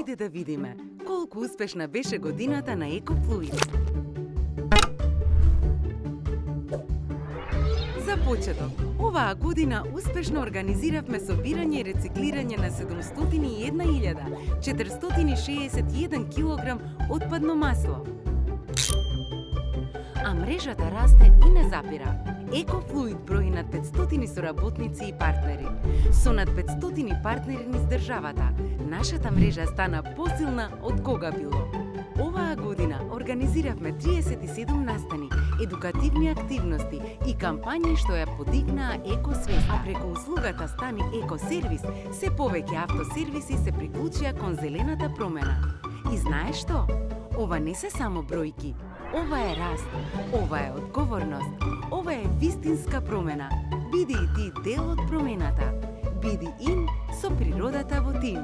Ајде да видиме колку успешна беше годината на Екофлуид. За почеток, оваа година успешно организиравме собирање и рециклирање на 701.461 кг отпадно масло. А мрежата расте и не запира. Екофлуид брои над 500 соработници и партнери. Со над 500 партнери низ државата, нашата мрежа стана посилна од кога било. Оваа година организиравме 37 настани, едукативни активности и кампањи што ја подигнаа екосвест. А преку услугата Стани Екосервис, се повеќе автосервиси се приклучија кон зелената промена. И знаеш што? Ова не се само бројки. Ова е раст, ова е одговорност, ова е вистинска промена. Биди и ти дел од промената. Биди ин со природата во тим.